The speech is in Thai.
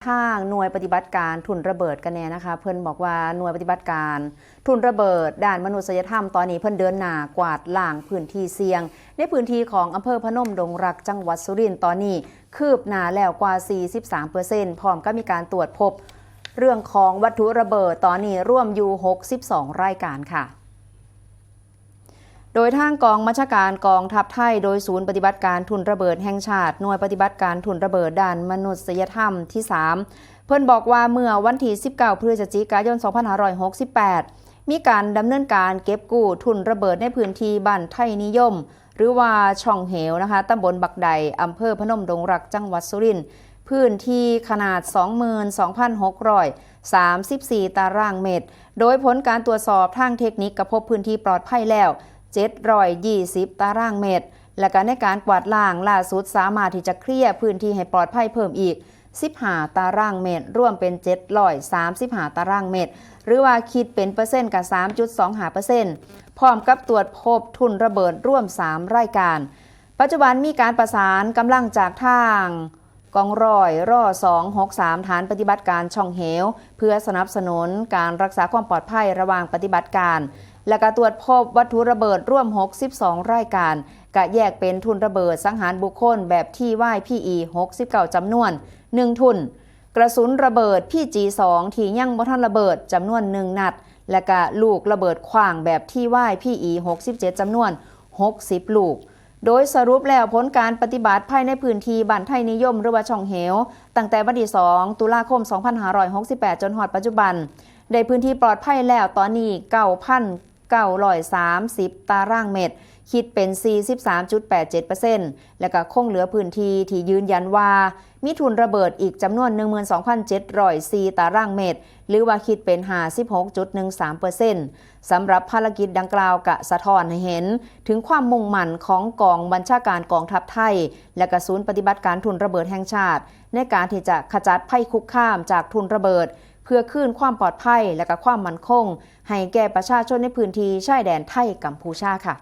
ทางหน่วยปฏิบัติการทุนระเบิดกันแน่นะคะเพิ่นบอกว่าหน่วยปฏิบัติการทุนระเบิดด้านมนุษยธรรมตอนนี้เพิ่นเดินหน้ากวาดล้างพื้นที่เสี่ยงในพื้นที่ของอำเภอพนมดงรักจังหวัดสุรินทร์ตอนนี้คืบหน้าแล้วกว่า 43% พร้อมก็มีการตรวจพบเรื่องของวัตถุระเบิดตอนนี้ร่วมอยู่62รายการค่ะโดยทางกองบัญชาการกองทัพไทยโดยศูนย์ปฏิบัติการทุนระเบิดแห่งชาติหน่วยปฏิบัติการทุนระเบิดด้านมนุษยธรรมที่ 3เพิ่นบอกว่าเมื่อวันที่19 พฤศจิกายน 2568มีการดำเนินการเก็บกู้ทุนระเบิดในพื้นที่บ้านไทยนิยมหรือว่าช่องเหวนะคะตำบลบักใดอำเภอพนมดงรักจังหวัดสุรินทร์พื้นที่ขนาด 22,634 ตารางเมตรโดยผลการตรวจสอบทางเทคนิคก็พบพื้นที่ปลอดภัยแล้ว720 ตารางเมตรและการในการกวาดล้างล่าสุดสามารถที่จะเคลียร์พื้นที่ให้ปลอดภัยเพิ่มอีก15 ตารางเมตรรวมเป็น735 ตารางเมตรหรือว่าคิดเป็นเปอร์เซ็นต์กับ 3.25% พร้อมกับตรวจพบทุนระเบิดร่วม3รายการปัจจุบันมีการประสานกำลังจากทางกองร้อยร่อ263ฐานปฏิบัติการช่องเหวเพื่อสนับสนุนการรักษาความปลอดภัยระหว่างปฏิบัติการและก็ตรวจพบวัตถุระเบิดร่วม62รายการกะแยกเป็นทุนระเบิดสังหารบุคคลแบบที่YPE 69จำนวน1ทุนกระสุนระเบิด PG2 ที่ยังบ่ทันระเบิดจำนวน1นัดและก็ลูกระเบิดขว้างแบบที่YPE 67จำนวน60ลูกโดยสรุปแล้วผลการปฏิบัติภายในพื้นที่บ้านไทยนิยมหรือว่าช่องเหวตั้งแต่วันที่2 ตุลาคม 2568จนฮอดปัจจุบันได้พื้นที่ปลอดภัยแล้วตอนนี้ 9,930 ตารางเมตรคิดเป็น 43.87% และก็คงเหลือพื้นที่ที่ยืนยันว่ามีทุนระเบิดอีกจำนวน 12,704 ตารางเมตรหรือว่าคิดเป็น 56.13% สำหรับภารกิจดังกล่าวกะสะท้อนให้เห็นถึงความมุ่งมั่นของกองบัญชาการกองทัพไทยและก็ศูนย์ปฏิบัติการทุนระเบิดแห่งชาติในการที่จะขจัดภัยคุกคามจากทุนระเบิดเพื่อคืนความปลอดภัยและก็ความมั่นคงให้แก่ประชาชนในพื้นที่ชายแดนไทยกัมพูชาค่ะ